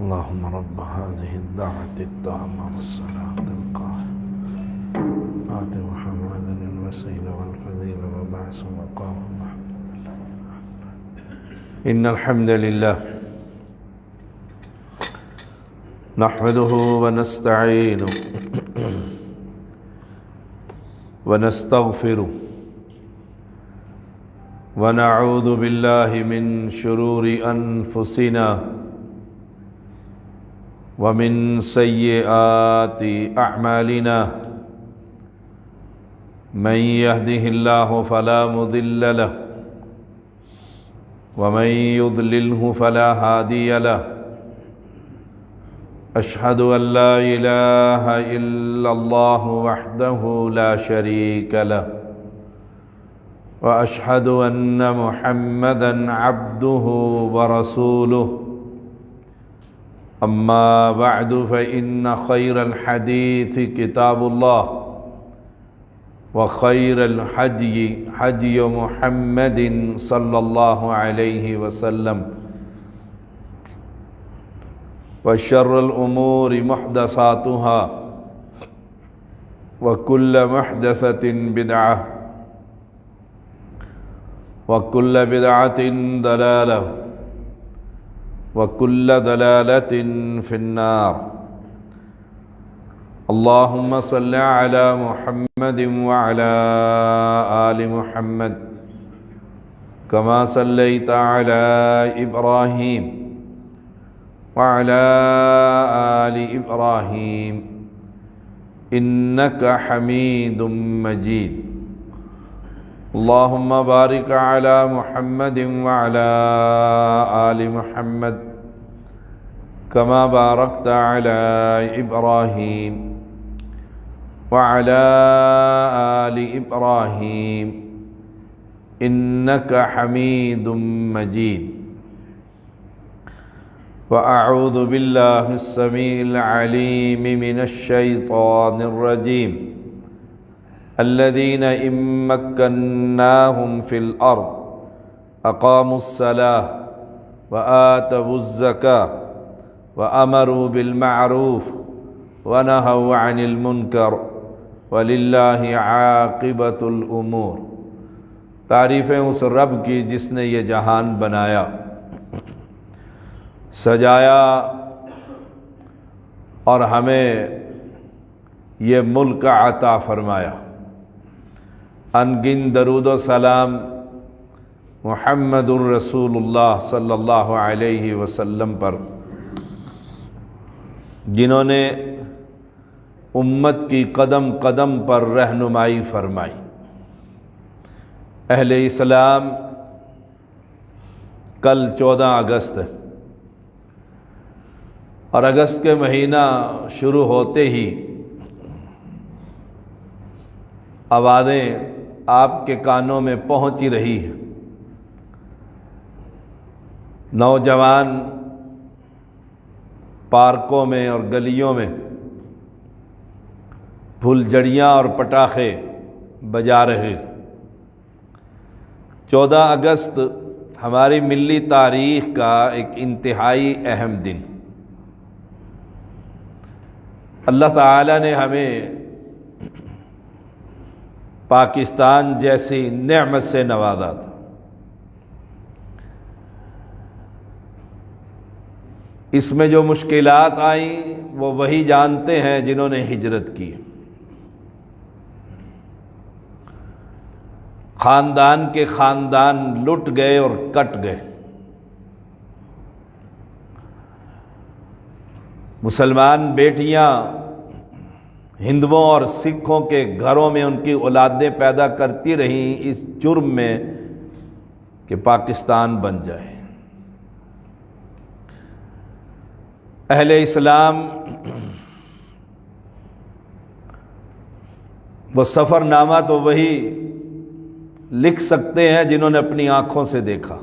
اللهم رب هذه الدعوة التامة والصلاة القائمة آت محمدا الوسيلة والفضيلة وبعث مقام محمود. إن الحمد لله نحمده ونستعينه ونستغفره ونعوذ بالله من شرور أنفسنا ومن سيئات أعمالنا من يهده الله فلا مضل له ومن يضلله فلا هادي له. أشهد أن لا إله إلا الله وحده لا شريك له وأشهد أن محمدًا عبده ورسوله. أما بعد فإن خير الحديث كتاب الله وخير الهدي هدي محمد صلى الله عليه وسلم وشر الأمور محدثاتها وكل محدثة بدعة وكل بدعة ضلالة وكل ضلالة في النار. اللهم صل على محمد وعلى آل محمد كما صليت على إبراهيم وعلى آل إبراهيم إنك حميد مجيد. اللهم بارك على محمد وعلى آل محمد كما باركت على إبراهيم وعلى آل إبراهيم إنك حميد مجيد. وأعوذ بالله السميع العليم من الشيطان الرجيم الذين إن مكناهم في الأرض أقاموا الصلاة وآتوا الزكاة وأمروا بالمعروف ونهوا عن المنكر وللہ عاقبۃ الامور. تعریفیں اس رب کی جس نے یہ جہان بنایا، سجایا اور ہمیں یہ ملک عطا فرمایا. انگن درود و سلام محمد الرسول اللہ صلی اللہ علیہ وسلم پر، جنہوں نے امت کی قدم قدم پر رہنمائی فرمائی. اہل اسلام، کل 14 اگست ہے اور اگست کے مہینہ شروع ہوتے ہی آوازیں آپ کے کانوں میں پہنچ ہی رہی ہے. نوجوان پارکوں میں اور گلیوں میں پھلجھڑیاں اور پٹاخے بجا رہے. 14 اگست ہماری ملی تاریخ کا ایک انتہائی اہم دن. اللہ تعالیٰ نے ہمیں پاکستان جیسی نعمت سے نوازا تھا. اس میں جو مشکلات آئیں وہ وہی جانتے ہیں جنہوں نے ہجرت کی. خاندان کے خاندان لٹ گئے اور کٹ گئے. مسلمان بیٹیاں ہندوؤں اور سکھوں کے گھروں میں ان کی اولادیں پیدا کرتی رہیں اس جرم میں کہ پاکستان بن جائے. اہل اسلام وہ سفر نامہ تو وہی لکھ سکتے ہیں جنہوں نے اپنی آنکھوں سے دیکھا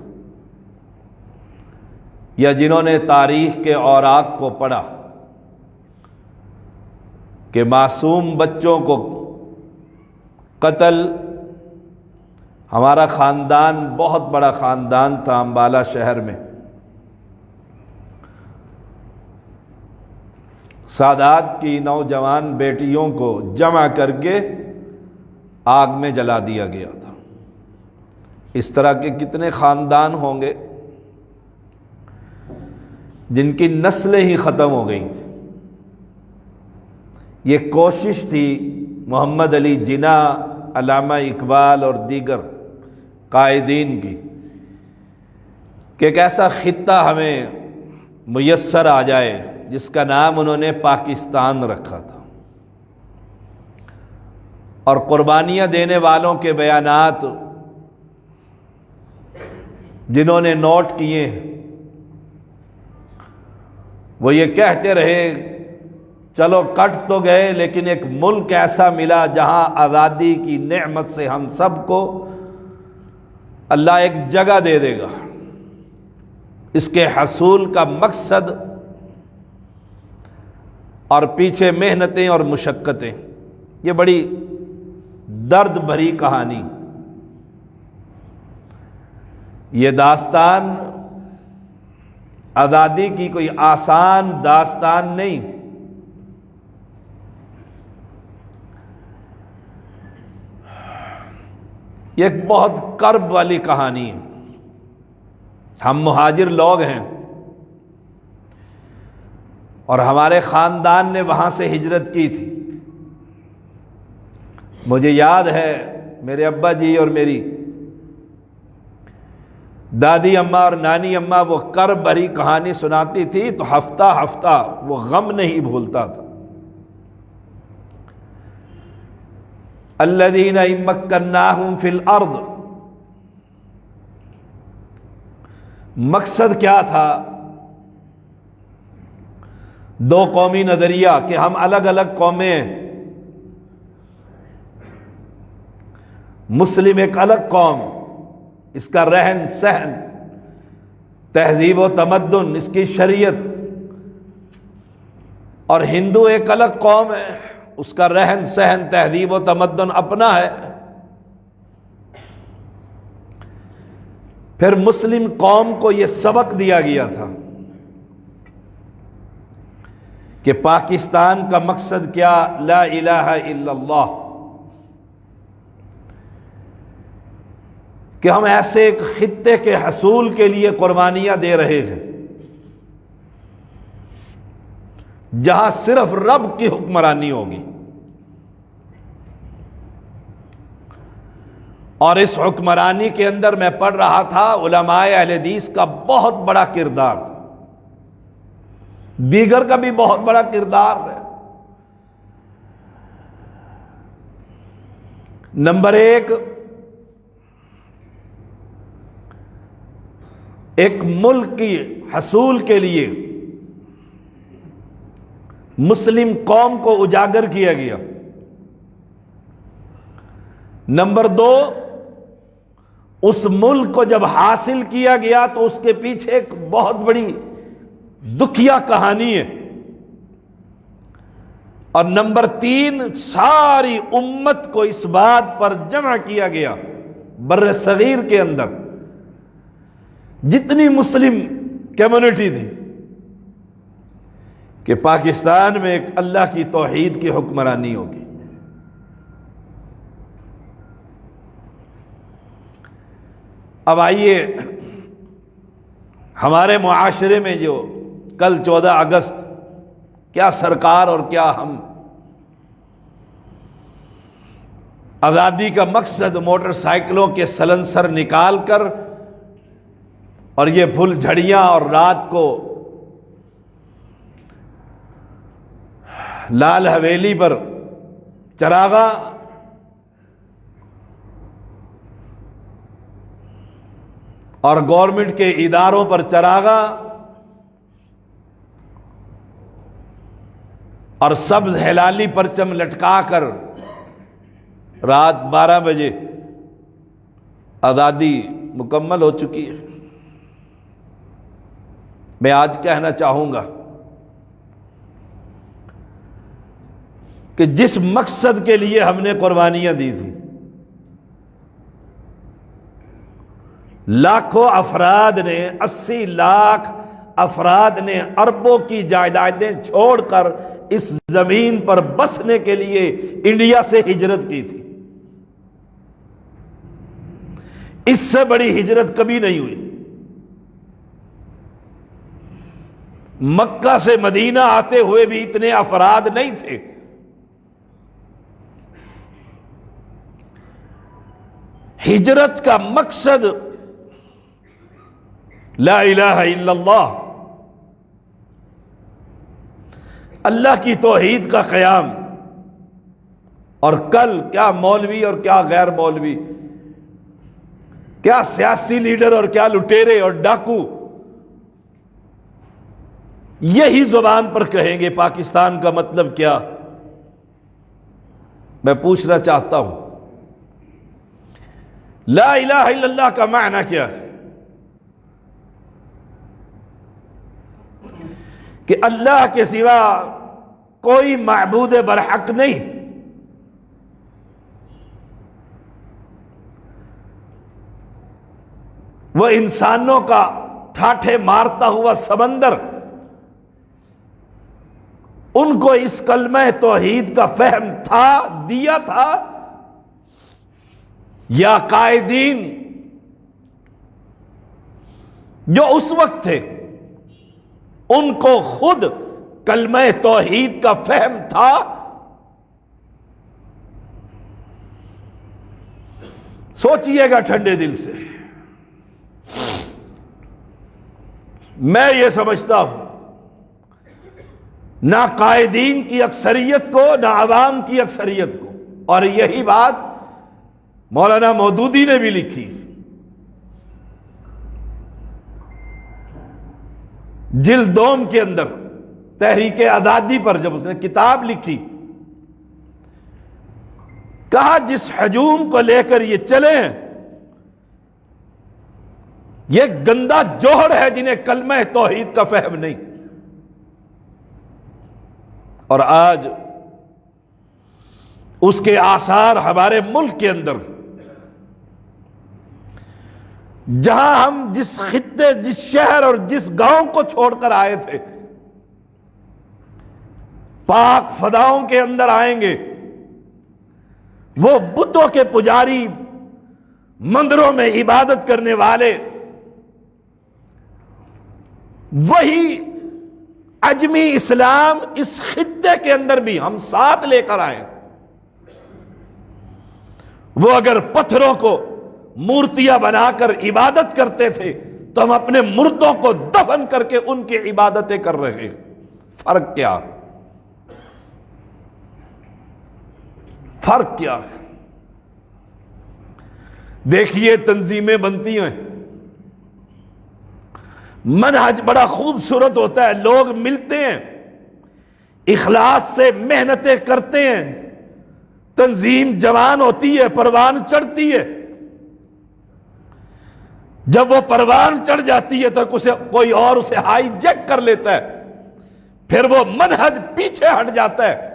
یا جنہوں نے تاریخ کے اوراق کو پڑھا کہ معصوم بچوں کو قتل. ہمارا خاندان بہت بڑا خاندان تھا امبالہ شہر میں، سادات کی نوجوان بیٹیوں کو جمع کر کے آگ میں جلا دیا گیا تھا۔ اس طرح کے کتنے خاندان ہوں گے جن کی نسلیں ہی ختم ہو گئی تھیں۔ یہ کوشش تھی محمد علی جناح، علامہ اقبال اور دیگر قائدین کی کہ ایک ایسا خطہ ہمیں میسر آ جائے جس کا نام انہوں نے پاکستان رکھا تھا، اور قربانیاں دینے والوں کے بیانات جنہوں نے نوٹ کیے ہیں وہ یہ کہتے رہے چلو کٹ تو گئے لیکن ایک ملک ایسا ملا جہاں آزادی کی نعمت سے ہم سب کو اللہ ایک جگہ دے دے گا۔ اس کے حصول کا مقصد اور پیچھے محنتیں اور مشقتیں، یہ بڑی درد بھری کہانی، یہ داستان آزادی کی کوئی آسان داستان نہیں۔ یہ ایک بہت کرب والی کہانی ہے۔ ہم مہاجر لوگ ہیں اور ہمارے خاندان نے وہاں سے ہجرت کی تھی۔ مجھے یاد ہے میرے ابا جی اور میری دادی اماں اور نانی اماں وہ کرب بھری کہانی سناتی تھی تو ہفتہ ہفتہ وہ غم نہیں بھولتا تھا۔ الذین ان مکناہم فی الارض، مقصد کیا تھا؟ دو قومی نظریہ کہ ہم الگ الگ قومیں ہیں، مسلم ایک الگ قوم، اس کا رہن سہن، تہذیب و تمدن، اس کی شریعت، اور ہندو ایک الگ قوم ہے، اس کا رہن سہن، تہذیب و تمدن اپنا ہے۔ پھر مسلم قوم کو یہ سبق دیا گیا تھا کہ پاکستان کا مقصد کیا؟ لا الہ الا اللہ، کہ ہم ایسے ایک خطے کے حصول کے لیے قربانیاں دے رہے ہیں جہاں صرف رب کی حکمرانی ہوگی، اور اس حکمرانی کے اندر میں پڑھ رہا تھا علماء اہل حدیث کا بہت بڑا کردار، دیگر کا بھی بہت بڑا کردار ہے۔ نمبر ایک ملک کی حصول کے لیے مسلم قوم کو اجاگر کیا گیا۔ نمبر دو، اس ملک کو جب حاصل کیا گیا تو اس کے پیچھے ایک بہت بڑی دکھیا کہانی ہے۔ اور نمبر تین، ساری امت کو اس بات پر جمع کیا گیا، بر صغیر کے اندر جتنی مسلم کمیونٹی تھی، کہ پاکستان میں ایک اللہ کی توحید کی حکمرانی ہوگی۔ اب آئیے ہمارے معاشرے میں جو کل 14 اگست کیا سرکار اور کیا ہم آزادی کا مقصد موٹر سائیکلوں کے سلنسر نکال کر اور یہ پھل جھڑیاں اور رات کو لال حویلی پر چراغاں اور گورنمنٹ کے اداروں پر چراغاں اور سبز ہلالی پرچم لٹکا کر رات 12 بجے آزادی مکمل ہو چکی ہے۔ میں آج کہنا چاہوں گا کہ جس مقصد کے لیے ہم نے قربانیاں دی تھی، لاکھوں افراد نے 80 لاکھ افراد نے اربوں کی جائیدادیں چھوڑ کر اس زمین پر بسنے کے لیے انڈیا سے ہجرت کی تھی۔ اس سے بڑی ہجرت کبھی نہیں ہوئی۔ مکہ سے مدینہ آتے ہوئے بھی اتنے افراد نہیں تھے۔ ہجرت کا مقصد لا الہ الا اللہ، اللہ کی توحید کا قیام۔ اور کل کیا مولوی اور کیا غیر مولوی، کیا سیاسی لیڈر اور کیا لٹیرے اور ڈاکو یہی زبان پر کہیں گے پاکستان کا مطلب کیا۔ میں پوچھنا چاہتا ہوں لا الہ الا اللہ کا معنی کیا ہے؟ کہ اللہ کے سوا کوئی معبود برحق نہیں، وہ انسانوں کا ٹھاٹھے مارتا ہوا سمندر ان کو اس کلمہ توحید کا فہم تھا، دیا تھا، یا قائدین جو اس وقت تھے ان کو خود کلمہ توحید کا فہم تھا؟ سوچئے گا ٹھنڈے دل سے۔ میں یہ سمجھتا ہوں نہ قائدین کی اکثریت کو نہ عوام کی اکثریت کو، اور یہی بات مولانا مودودی نے بھی لکھی، جلد دوم کے اندر تحریک آزادی پر جب اس نے کتاب لکھی، کہا جس ہجوم کو لے کر یہ چلے ہیں یہ گندا جوہر ہے جنہیں کلمہ توحید کا فہم نہیں۔ اور آج اس کے آثار ہمارے ملک کے اندر، جہاں ہم جس خطے، جس شہر اور جس گاؤں کو چھوڑ کر آئے تھے، پاک فضاؤں کے اندر آئیں گے، وہ بتوں کے پجاری، مندروں میں عبادت کرنے والے، وہی عجمی اسلام اس خطے کے اندر بھی ہم ساتھ لے کر آئے۔ وہ اگر پتھروں کو مورتیاں بنا کر عبادت کرتے تھے تو ہم اپنے مردوں کو دفن کر کے ان کی عبادتیں کر رہے ہیں۔ فرق کیا؟ فرق کیا ہے؟ دیکھیے تنظیمیں بنتی ہیں، منہج بڑا خوبصورت ہوتا ہے، لوگ ملتے ہیں، اخلاص سے محنتیں کرتے ہیں، تنظیم جوان ہوتی ہے، پروان چڑھتی ہے۔ جب وہ پروان چڑھ جاتی ہے تو کوئی اور اسے ہائی جیک کر لیتا ہے، پھر وہ منہج پیچھے ہٹ جاتا ہے۔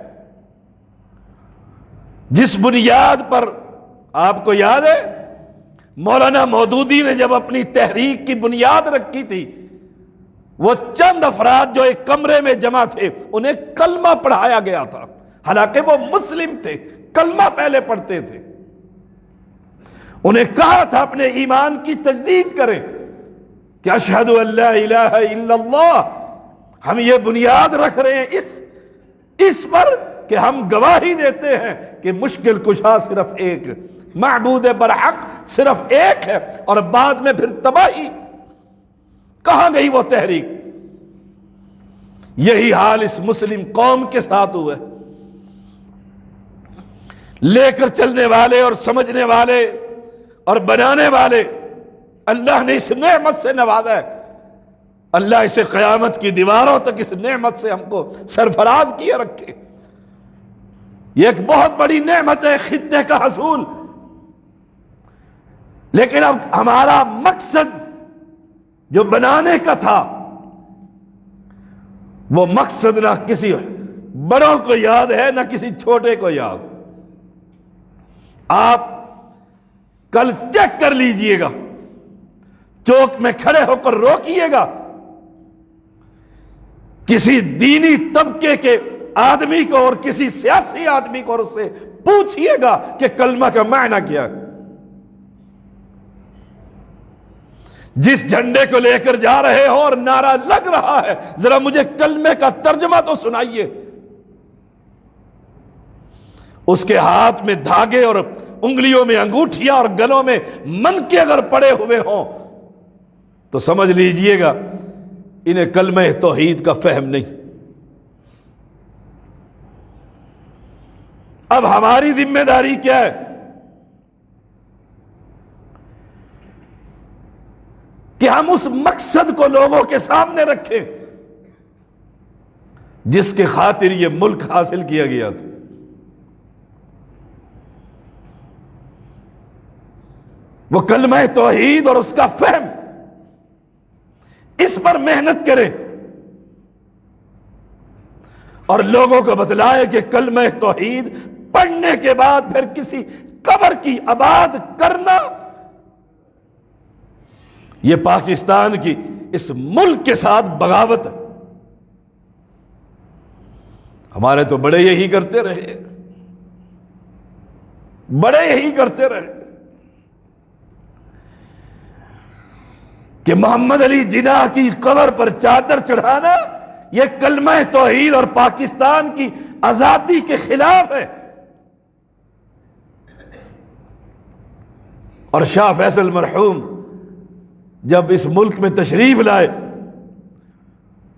جس بنیاد پر آپ کو یاد ہے مولانا مودودی نے جب اپنی تحریک کی بنیاد رکھی تھی، وہ چند افراد جو ایک کمرے میں جمع تھے انہیں کلمہ پڑھایا گیا تھا، حالانکہ وہ مسلم تھے، کلمہ پہلے پڑھتے تھے۔ انہیں کہا تھا اپنے ایمان کی تجدید کریں کہ اشہد ان لا الہ الا اللہ، ہم یہ بنیاد رکھ رہے ہیں اس پر کہ ہم گواہی دیتے ہیں کہ مشکل کشا صرف ایک، معبود برحق صرف ایک ہے، اور بعد میں پھر تباہی۔ کہاں گئی وہ تحریک؟ یہی حال اس مسلم قوم کے ساتھ ہوا ہے۔ لے کر چلنے والے اور سمجھنے والے اور بنانے والے، اللہ نے اس نعمت سے نوازا ہے، اللہ اسے قیامت کی دیواروں تک اس نعمت سے ہم کو سرفراز کیے رکھے۔ یہ ایک بہت بڑی نعمت ہے، خطے کا حصول۔ لیکن اب ہمارا مقصد جو بنانے کا تھا، وہ مقصد نہ کسی بڑوں کو یاد ہے نہ کسی چھوٹے کو یاد۔ آپ کل چیک کر لیجئے گا، چوک میں کھڑے ہو کر روکیے گا، کسی دینی طبقے کے آدمی کو اور کسی سیاسی آدمی کو اور اس سے پوچھئے گا کہ کلمہ کا معنی کیا ہے. جس جھنڈے کو لے کر جا رہے ہو اور نعرہ لگ رہا ہے، ذرا مجھے کلمے کا ترجمہ تو سنائیے. اس کے ہاتھ میں دھاگے اور انگلیوں میں انگوٹھیاں اور گلوں میں منکے اگر پڑے ہوئے ہوں تو سمجھ لیجئے گا انہیں کلمہ توحید کا فہم نہیں. اب ہماری ذمہ داری کیا ہے کہ ہم اس مقصد کو لوگوں کے سامنے رکھیں جس کے خاطر یہ ملک حاصل کیا گیا تھا. وہ کلمہ توحید اور اس کا فہم، اس پر محنت کریں اور لوگوں کو بتلائے کہ کلمہ توحید پڑھنے کے بعد پھر کسی قبر کی آباد کرنا یہ پاکستان کی اس ملک کے ساتھ بغاوت ہے. ہمارے تو بڑے یہی کرتے رہے، بڑے یہی کرتے رہے کہ محمد علی جناح کی قبر پر چادر چڑھانا یہ کلمہ توحید اور پاکستان کی آزادی کے خلاف ہے. اور شاہ فیصل مرحوم جب اس ملک میں تشریف لائے،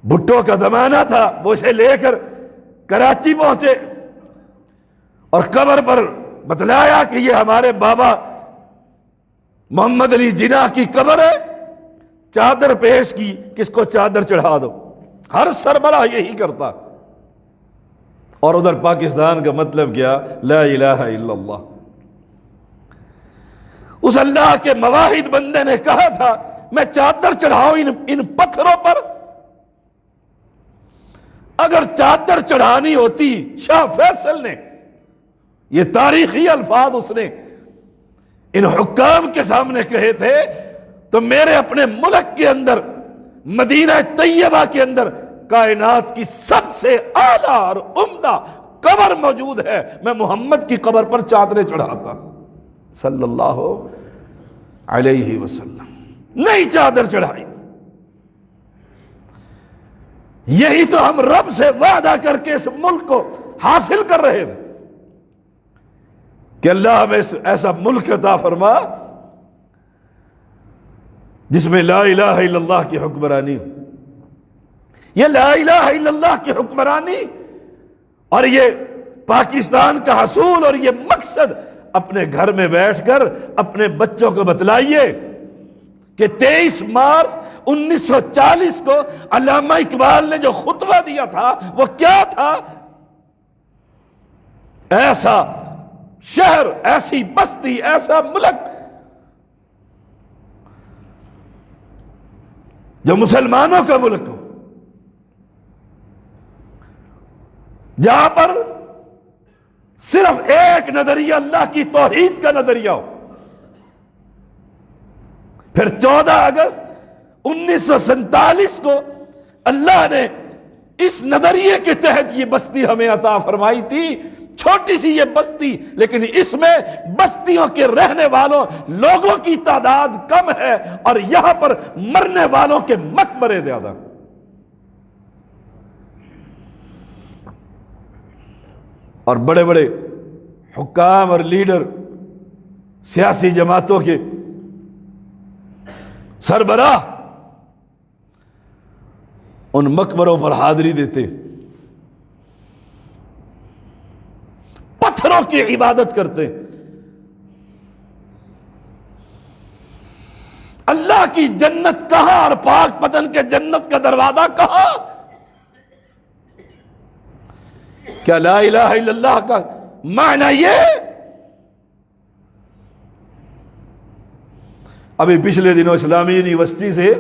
بھٹو کا زمانہ تھا، وہ اسے لے کر کراچی پہنچے اور قبر پر بتلایا کہ یہ ہمارے بابا محمد علی جناح کی قبر ہے. چادر پیش کی، کس کو چادر چڑھا دو. ہر سربراہ یہی کرتا. اور ادھر پاکستان کا مطلب کیا؟ لا الہ الا اللہ. اس اللہ کے مواحد بندے نے کہا تھا میں چادر چڑھاؤں ان پتھروں پر. اگر چادر چڑھانی ہوتی شاہ فیصل نے، یہ تاریخی الفاظ اس نے ان حکام کے سامنے کہے تھے، تو میرے اپنے ملک کے اندر مدینہ طیبہ کے اندر کائنات کی سب سے اعلیٰ اور عمدہ قبر موجود ہے، میں محمد کی قبر پر چادریں چڑھاتا صلی اللہ علیہ وسلم. نہیں چادر چڑھائی. یہی تو ہم رب سے وعدہ کر کے اس ملک کو حاصل کر رہے تھے کہ اللہ ہمیں ایسا ملک عطا فرما جس میں لا الہ الا اللہ کی حکمرانی. یہ لا الہ الا اللہ کی حکمرانی اور یہ پاکستان کا حصول اور یہ مقصد اپنے گھر میں بیٹھ کر اپنے بچوں کو بتلائیے کہ 23 مارچ 1940 کو علامہ اقبال نے جو خطبہ دیا تھا وہ کیا تھا؟ ایسا شہر، ایسی بستی، ایسا ملک جو مسلمانوں کا ملک ہو، جہاں پر صرف ایک نظریہ اللہ کی توحید کا نظریہ ہو. پھر 14 اگست 1947 کو اللہ نے اس نظریے کے تحت یہ بستی ہمیں عطا فرمائی تھی. چھوٹی سی یہ بستی، لیکن اس میں بستیوں کے رہنے والوں لوگوں کی تعداد کم ہے اور یہاں پر مرنے والوں کے مقبرے زیادہ. اور بڑے بڑے حکام اور لیڈر، سیاسی جماعتوں کے سربراہ ان مقبروں پر حاضری دیتے، پتھروں کی عبادت کرتے. اللہ کی جنت کہاں اور پاک پتن کے جنت کا دروازہ کہاں؟ کیا لا الہ الا اللہ کا معنی یہ؟ ابھی پچھلے دنوں اسلامی یونیورسٹی سے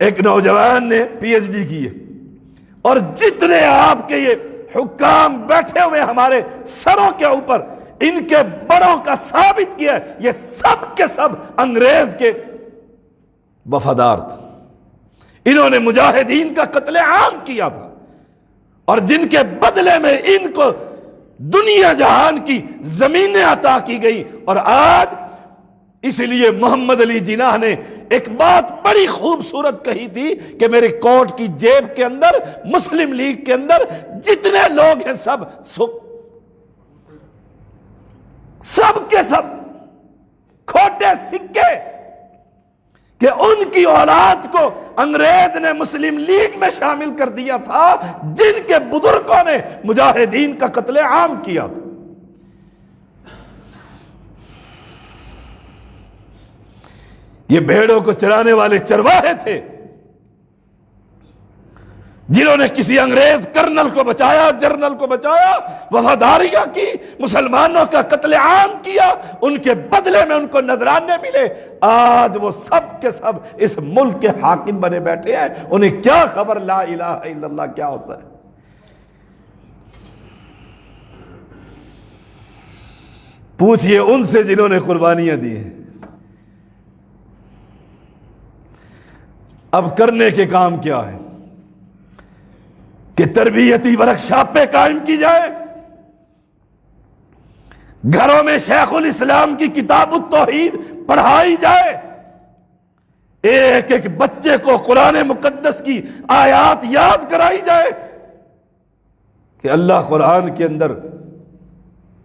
ایک نوجوان نے پی ایچ ڈی کی ہے، اور جتنے آپ کے یہ حکام بیٹھے ہوئے ہمارے سروں کے اوپر، ان کے بڑوں کا ثابت کیا ہے یہ سب کے سب انگریز کے وفادار تھے. انہوں نے مجاہدین کا قتل عام کیا تھا، اور جن کے بدلے میں ان کو دنیا جہان کی زمینیں عطا کی گئی. اور آج اس لیے محمد علی جناح نے ایک بات بڑی خوبصورت کہی تھی کہ میرے کوٹ کی جیب کے اندر مسلم لیگ کے اندر جتنے لوگ ہیں سب کے سب کھوٹے سکے کہ ان کی اولاد کو انگریز نے مسلم لیگ میں شامل کر دیا تھا جن کے بزرگوں نے مجاہدین کا قتل عام کیا تھا. یہ بھیڑوں کو چرانے والے چرواہے تھے جنہوں نے کسی انگریز کرنل کو بچایا، جرنل کو بچایا، وفاداریاں کی، مسلمانوں کا قتل عام کیا، ان کے بدلے میں ان کو نذرانے ملے. آج وہ سب کے سب اس ملک کے حاکم بنے بیٹھے ہیں. انہیں کیا خبر لا الہ الا اللہ کیا ہوتا ہے. پوچھئے ان سے جنہوں نے قربانیاں دی ہیں. اب کرنے کے کام کیا ہے کہ تربیتی ورکشاپیں قائم کی جائے، گھروں میں شیخ الاسلام کی کتاب التوحید پڑھائی جائے، ایک ایک بچے کو قرآن مقدس کی آیات یاد کرائی جائے کہ اللہ قرآن کے اندر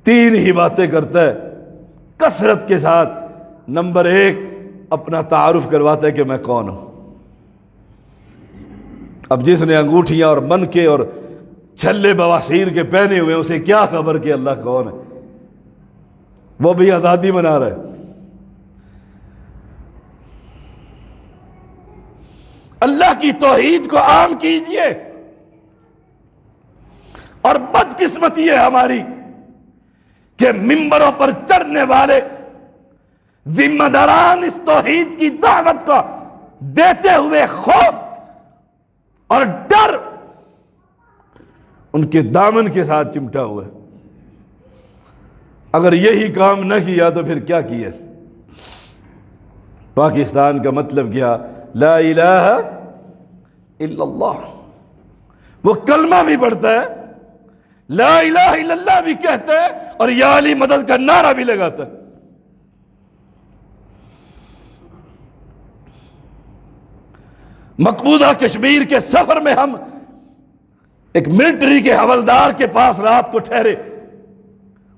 3 ہی باتیں کرتا ہے کثرت کے ساتھ. نمبر 1 اپنا تعارف کرواتا ہے کہ میں کون ہوں. اب جس نے انگوٹھیاں اور من کے اور چھلے بواسیر کے پہنے ہوئے اسے کیا خبر کہ اللہ کون ہے. وہ بھی آزادی منا رہا ہے. اللہ کی توحید کو عام کیجئے. اور بدقسمتی ہے ہماری کہ ممبروں پر چڑھنے والے ذمہ داران اس توحید کی دعوت کو دیتے ہوئے خوف اور ڈر ان کے دامن کے ساتھ چمٹا ہوا ہے. اگر یہی کام نہ کیا تو پھر کیا کیا؟ پاکستان کا مطلب کیا؟ لا الہ الا اللہ. وہ کلمہ بھی پڑھتا ہے، لا الہ الا اللہ بھی کہتا ہے، اور یا علی مدد کا نعرہ بھی لگاتا ہے. مقبوضہ کشمیر کے سفر میں ہم ایک ملٹری کے حوالدار کے پاس رات کو ٹھہرے.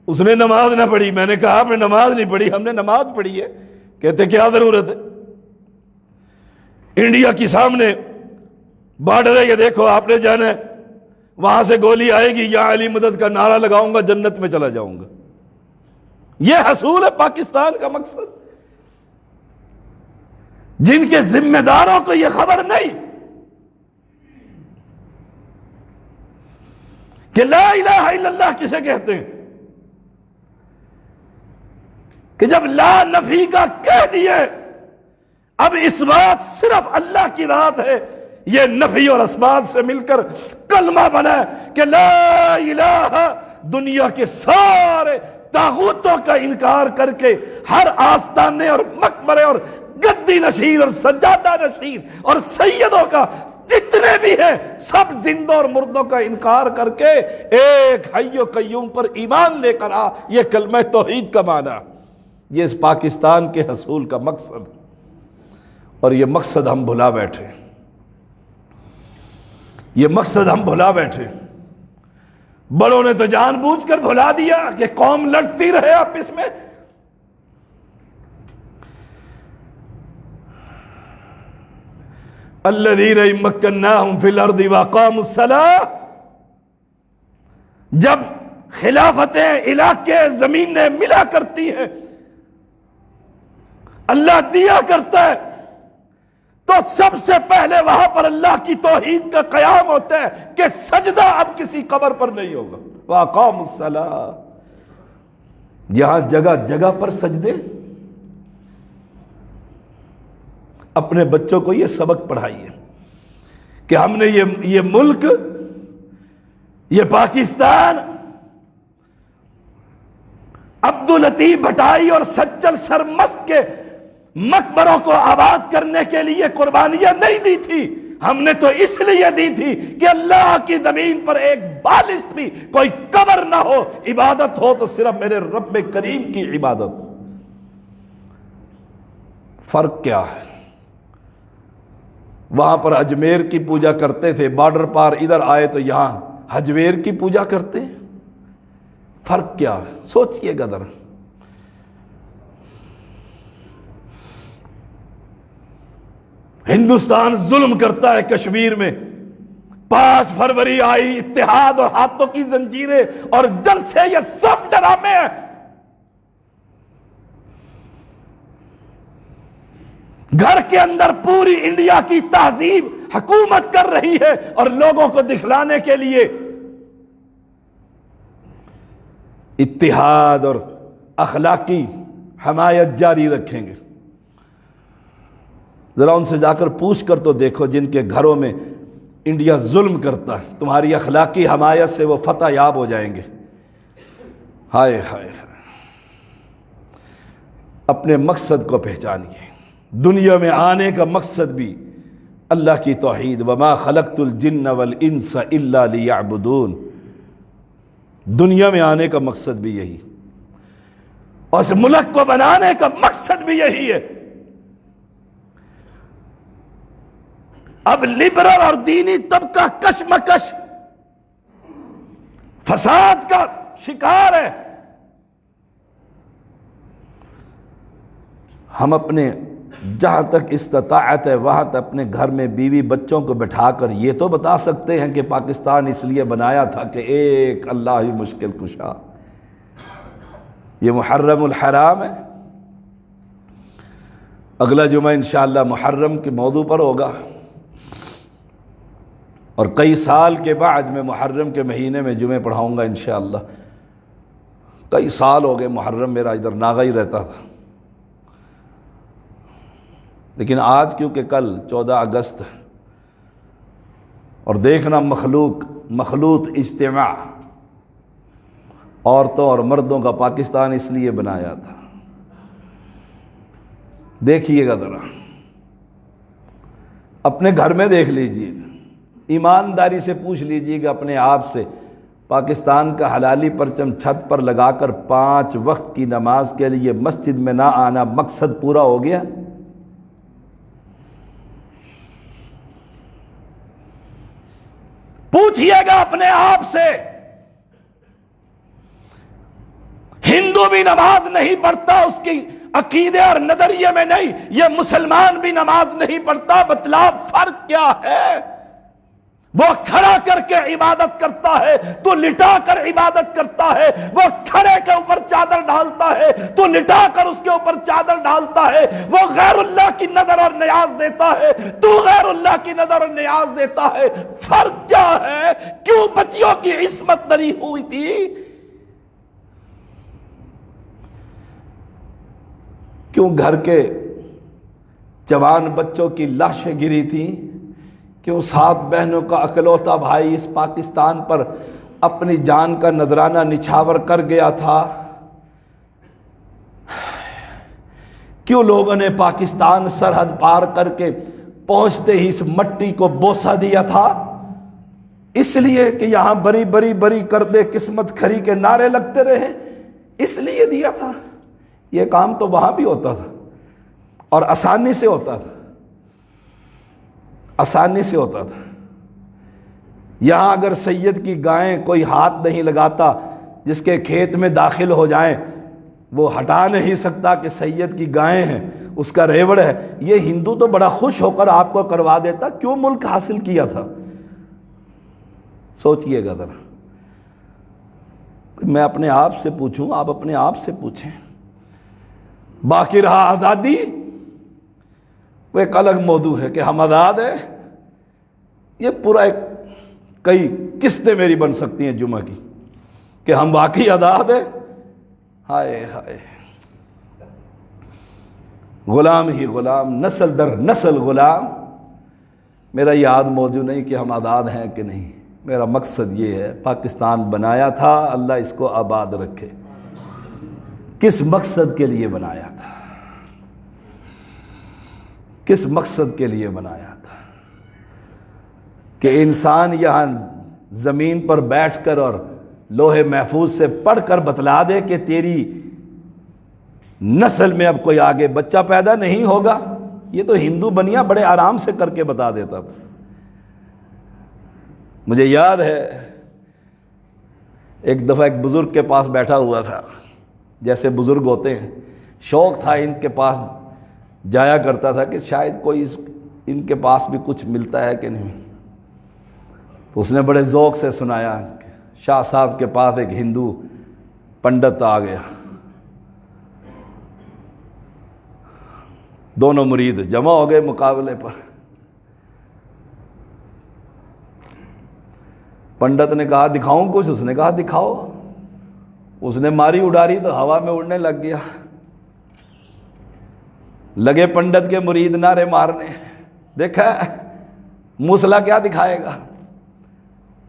اس نے نماز نہ پڑھی. میں نے کہا آپ نے نماز نہیں پڑھی. ہم نے نماز پڑھی ہے. کہتے کیا ضرورت ہے؟ انڈیا کی سامنے بارڈر ہے، یہ دیکھو آپ نے جانا ہے، وہاں سے گولی آئے گی، یا علی مدد کا نعرہ لگاؤں گا جنت میں چلا جاؤں گا. یہ حصول ہے پاکستان کا مقصد. جن کے ذمہ داروں کو یہ خبر نہیں کہ لا الہ الا اللہ کسے کہتے ہیں، کہ جب لا نفی کا کہہ دیے اب اس بات صرف اللہ کی ذات ہے، یہ نفی اور اسبات سے مل کر کلمہ بنا ہے کہ لا الہ. دنیا کے سارے طاغوتوں کا انکار کر کے ہر آستانے اور مقبرے اور گدی نشین اور سجادہ نشین اور سیدوں کا جتنے بھی ہیں سب زندوں اور مردوں کا انکار کر کے ایک حی و قیوم پر ایمان لے کر آ. یہ کلمہ توحید کا معنی، یہ اس پاکستان کے حصول کا مقصد. اور یہ مقصد ہم بھلا بیٹھے، یہ مقصد ہم بھلا بیٹھے. بڑوں نے تو جان بوجھ کر بھلا دیا کہ قوم لڑتی رہے آپس میں. الذین مکناہم فی الارض واقاموا الصلاۃ. جب خلافتیں، علاقے، زمینیں ملا کرتی ہیں، اللہ دیا کرتا ہے، تو سب سے پہلے وہاں پر اللہ کی توحید کا قیام ہوتا ہے کہ سجدہ اب کسی قبر پر نہیں ہوگا. واقاموا الصلاۃ. یہاں جگہ جگہ پر سجدے. اپنے بچوں کو یہ سبق پڑھائیے کہ ہم نے یہ ملک، یہ پاکستان عبداللطیف بھٹائی اور سجل سرمست کے مقبروں کو آباد کرنے کے لیے قربانیاں نہیں دی تھی. ہم نے تو اس لیے دی تھی کہ اللہ کی زمین پر ایک بالشت بھی کوئی قبر نہ ہو، عبادت ہو تو صرف میرے رب کریم کی عبادت ہو۔ فرق کیا ہے؟ وہاں پر اجمیر کی پوجا کرتے تھے، بارڈر پار ادھر آئے تو یہاں حجویر کی پوجا کرتے ہیں۔ فرق کیا ہے؟ سوچئے گا ذرا۔ ہندوستان ظلم کرتا ہے کشمیر میں، 5 فروری آئی، اتحاد اور ہاتھوں کی زنجیریں اور جلسے، یہ سب ڈرامے ہیں۔ گھر کے اندر پوری انڈیا کی تہذیب حکومت کر رہی ہے اور لوگوں کو دکھلانے کے لیے اتحاد اور اخلاقی حمایت جاری رکھیں گے۔ ذرا ان سے جا کر پوچھ کر تو دیکھو، جن کے گھروں میں انڈیا ظلم کرتا ہے، تمہاری اخلاقی حمایت سے وہ فتح یاب ہو جائیں گے۔ ہائے ہائے، اپنے مقصد کو پہچانیے۔ دنیا میں آنے کا مقصد بھی اللہ کی توحید، وما خلقت الجن والانس الا لیعبدون، دنیا میں آنے کا مقصد بھی یہی، اور اس ملک کو بنانے کا مقصد بھی یہی ہے۔ اب لبرل اور دینی طبقہ کشمکش فساد کا شکار ہے۔ ہم اپنے جہاں تک استطاعت ہے وہاں تک اپنے گھر میں بیوی بچوں کو بٹھا کر یہ تو بتا سکتے ہیں کہ پاکستان اس لیے بنایا تھا کہ ایک اللہ ہی مشکل کشا۔ یہ محرم الحرام ہے، اگلا جمعہ انشاءاللہ محرم کے موضوع پر ہوگا، اور کئی سال کے بعد میں محرم کے مہینے میں جمعے پڑھاؤں گا انشاءاللہ۔ کئی سال ہو گئے محرم میرا ادھر ناگا ہی رہتا تھا، لیکن آج کیونکہ کل 14 اگست ہے اور دیکھنا مخلوط اجتماع عورتوں اور مردوں کا پاکستان اس لیے بنایا تھا۔ دیکھیے گا ذرا، اپنے گھر میں دیکھ لیجیے، ایمانداری سے پوچھ لیجیے گا اپنے آپ سے، پاکستان کا حلالی پرچم چھت پر لگا کر 5 وقت کی نماز کے لیے مسجد میں نہ آنا مقصد پورا ہو گیا؟ پوچھئے گا اپنے آپ سے۔ ہندو بھی نماز نہیں پڑھتا، اس کی عقیدے اور نظریے میں نہیں، یہ مسلمان بھی نماز نہیں پڑھتا، بتلاؤ فرق کیا ہے؟ وہ کھڑا کر کے عبادت کرتا ہے، تو لٹا کر عبادت کرتا ہے۔ وہ کھڑے کے اوپر چادر ڈالتا ہے، تو لٹا کر اس کے اوپر چادر ڈالتا ہے۔ وہ غیر اللہ کی نظر اور نیاز دیتا ہے، تو غیر اللہ کی نظر اور نیاز دیتا ہے۔ فرق کیا ہے؟ کیوں بچیوں کی عصمت دری ہوئی تھی؟ کیوں گھر کے جوان بچوں کی لاشیں گری تھیں؟ کیوں 7 بہنوں کا اکلوتا بھائی اس پاکستان پر اپنی جان کا نذرانہ نچھاور کر گیا تھا؟ کیوں لوگوں نے پاکستان سرحد پار کر کے پہنچتے ہی اس مٹی کو بوسہ دیا تھا؟ اس لیے کہ یہاں بری بری بری کر دے قسمت کھری کے نعرے لگتے رہے، اس لیے دیا تھا۔ یہ کام تو وہاں بھی ہوتا تھا اور آسانی سے ہوتا تھا، آسانی سے ہوتا تھا۔ یہاں اگر سید کی گائیں کوئی ہاتھ نہیں لگاتا، جس کے کھیت میں داخل ہو جائیں، وہ ہٹا نہیں سکتا کہ سید کی گائیں ہیں، اس کا ریوڑ ہے۔ یہ ہندو تو بڑا خوش ہو کر آپ کو کروا دیتا، کیوں ملک حاصل کیا تھا؟ سوچئے گا ذرا۔ میں اپنے آپ سے پوچھوں، آپ اپنے آپ سے پوچھیں۔ باقی رہا آزادی، وہ ایک الگ موضوع ہے کہ ہم آزاد ہیں۔ یہ پورا ایک کئی قسطیں میری بن سکتی ہیں جمعہ کی کہ ہم واقعی آزاد ہیں۔ ہائے ہائے، غلام ہی غلام، نسل در نسل غلام۔ میرا یاد موضوع نہیں کہ ہم آزاد ہیں کہ نہیں، میرا مقصد یہ ہے، پاکستان بنایا تھا، اللہ اس کو آباد رکھے۔ کس مقصد کے لیے بنایا تھا؟ کس مقصد کے لیے بنایا تھا؟ کہ انسان یہاں زمین پر بیٹھ کر اور لوح محفوظ سے پڑھ کر بتلا دے کہ تیری نسل میں اب کوئی آگے بچہ پیدا نہیں ہوگا، یہ تو ہندو بنیا بڑے آرام سے کر کے بتا دیتا تھا۔ مجھے یاد ہے ایک دفعہ ایک بزرگ کے پاس بیٹھا ہوا تھا، جیسے بزرگ ہوتے ہیں، شوق تھا ان کے پاس جایا کرتا تھا کہ شاید کوئی ان کے پاس بھی کچھ ملتا ہے کہ نہیں۔ تو اس نے بڑے ذوق سے سنایا کہ شاہ صاحب کے پاس ایک ہندو پنڈت آ گیا، دونوں مرید جمع ہو گئے مقابلے پر۔ پنڈت نے کہا دکھاؤں کچھ؟ اس نے کہا دکھاؤ۔ اس نے ماری اڈاری تو ہوا میں اڑنے لگ گیا۔ لگے پنڈت کے مرید نعرے مارنے، دیکھا موسلا کیا دکھائے گا؟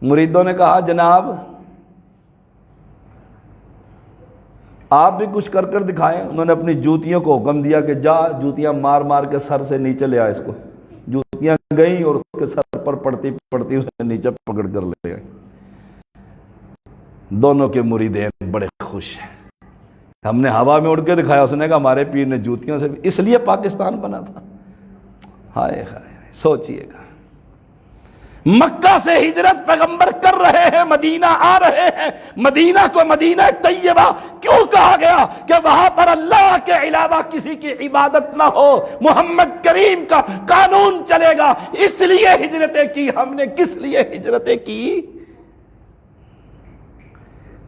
مریدوں نے کہا جناب آپ بھی کچھ کر کر دکھائیں۔ انہوں نے اپنی جوتیوں کو حکم دیا کہ جا جوتیاں مار مار کے سر سے نیچے لے آ اس کو۔ جوتیاں گئیں اور اس کے سر پر پڑتی پڑتی اس نے نیچے پکڑ کر لے گئے۔ دونوں کے مریدین بڑے خوش ہیں، ہم نے ہوا میں اڑ کے دکھایا، اس نے کہا ہمارے پیر نے جوتیوں سے بھی۔ اس لیے پاکستان بنا تھا۔ ہائے ہائے، سوچئے گا، مکہ سے ہجرت پیغمبر کر رہے ہیں، مدینہ آ رہے ہیں۔ مدینہ کو مدینہ طیبہ کیوں کہا گیا؟ کہ وہاں پر اللہ کے علاوہ کسی کی عبادت نہ ہو، محمد کریم کا قانون چلے گا۔ اس لیے ہجرتیں کی ہم نے۔ کس لیے ہجرتیں کی؟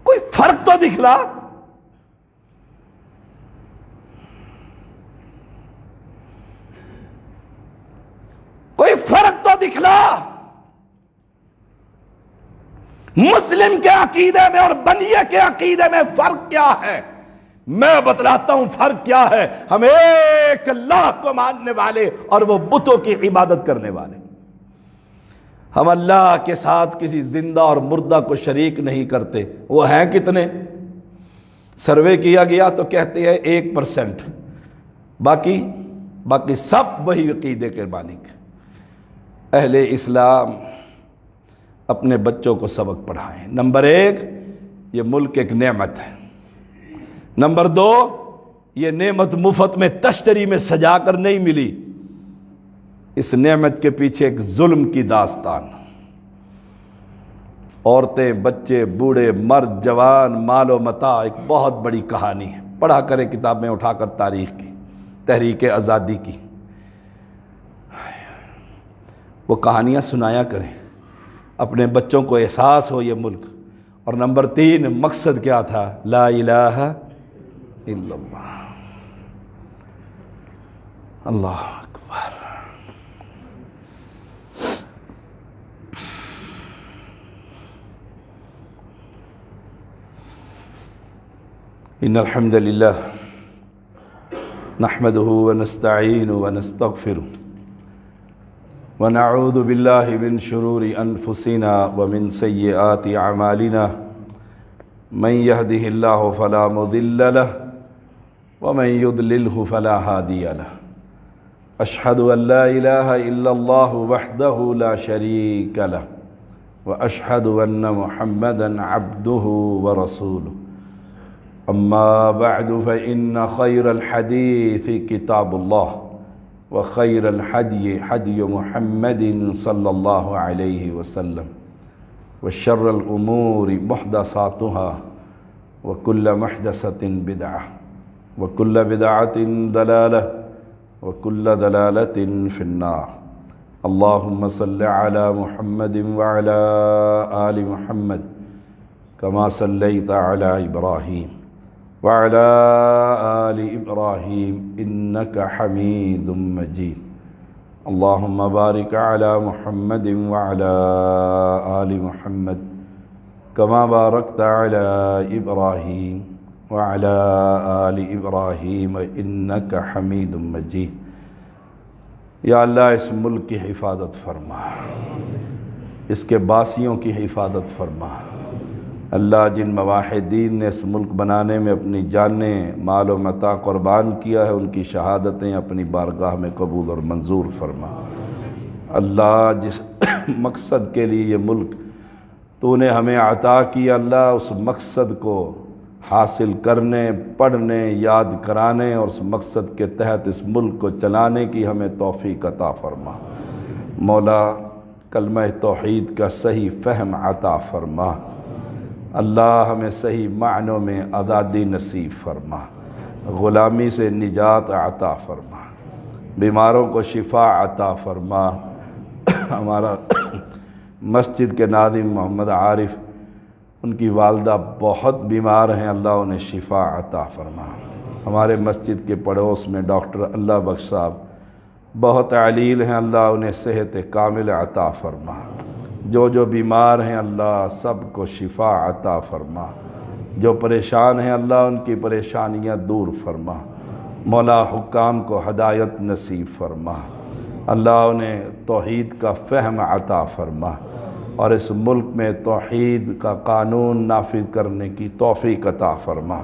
کوئی فرق تو دکھلا۔ کوئی فرق تو دکھلا۔ مسلم کے عقیدے میں اور بنیے کے عقیدے میں فرق کیا ہے؟ میں بتلاتا ہوں فرق کیا ہے۔ ہم ایک اللہ کو ماننے والے اور وہ بتوں کی عبادت کرنے والے۔ ہم اللہ کے ساتھ کسی زندہ اور مردہ کو شریک نہیں کرتے۔ وہ ہیں کتنے؟ سروے کیا گیا تو کہتے ہیں 1%، باقی سب وہی عقیدے کے مالک۔ اہل اسلام اپنے بچوں کو سبق پڑھائیں۔ نمبر 1، یہ ملک ایک نعمت ہے۔ نمبر 2، یہ نعمت مفت میں تشتری میں سجا کر نہیں ملی۔ اس نعمت کے پیچھے ایک ظلم کی داستان، عورتیں، بچے، بوڑھے، مرد، جوان، مال و متاع، ایک بہت بڑی کہانی ہے۔ پڑھا کریں کتاب میں اٹھا کر تاریخ کی، تحریک آزادی کی، وہ کہانیاں سنایا کریں، اپنے بچوں کو احساس ہو یہ ملک۔ اور نمبر 3، مقصد کیا تھا؟ لا الہ الا اللہ، اللہ اکبر۔ ان الحمد للہ نحمدہ ونستعین ونستغفر ونعوذ باللہ من شرور انفسنا ومن سیئات اعمالنا من يهده الله فلا مضل له ومن يضلله فلا هادي له اشهد ان لا اله الا الله وحده لا شريك له واشهد ان محمدا عبده ورسوله اما بعد فان خير الحديث كتاب الله وخير الحدي حدي محمد صلى الله عليه وسلم وشر الأمور محدثاتها وكل محدثة بدعة وكل بدعة ضلالة وكل ضلالة في النار اللهم صل على محمد وعلى آل محمد كما صليت على إبراهيم وعلى آل إبراهيم إنك حميد مجيد اللهم بارك على محمد وعلى آل محمد كما باركت على إبراهيم وعلى آل إبراهيم إنك حميد مجيد یا اللہ اس ملک کی حفاظت فرما، اس کے باسیوں کی حفاظت فرما۔ اللہ جن مواحدین نے اس ملک بنانے میں اپنی جانیں، مال و متاع قربان کیا ہے، ان کی شہادتیں اپنی بارگاہ میں قبول اور منظور فرما۔ اللہ جس مقصد کے لیے یہ ملک تو نے ہمیں عطا کیا، اللہ اس مقصد کو حاصل کرنے، پڑھنے، یاد کرانے اور اس مقصد کے تحت اس ملک کو چلانے کی ہمیں توفیق عطا فرما۔ مولا کلمہ توحید کا صحیح فہم عطا فرما، اللہ ہمیں صحیح معنوں میں آزادی نصیب فرما، غلامی سے نجات عطا فرما، بیماروں کو شفا عطا فرما۔ ہمارا مسجد کے ناظم محمد عارف، ان کی والدہ بہت بیمار ہیں، اللہ انہیں شفا عطا فرما۔ ہمارے مسجد کے پڑوس میں ڈاکٹر اللہ بخش صاحب بہت علیل ہیں، اللہ انہیں صحت کامل عطا فرما۔ جو بیمار ہیں اللہ سب کو شفا عطا فرما، جو پریشان ہیں اللہ ان کی پریشانیاں دور فرما۔ مولا حکام کو ہدایت نصیب فرما، اللہ انہیں توحید کا فہم عطا فرما اور اس ملک میں توحید کا قانون نافذ کرنے کی توفیق عطا فرما۔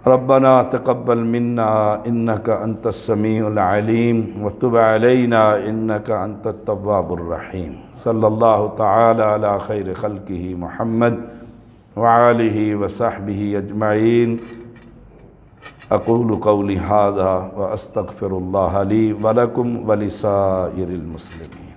ربنا تقبل منا انك انت السميع العليم وتب علينا انك انت التواب الرحيم۔ صلی اللہ تعالی علی خیر خلقہ محمد وآلہ وصحبہ اجمعین۔ اقول قولی ھذا واستغفر اللہ لی ولکم ولسائر المسلمین۔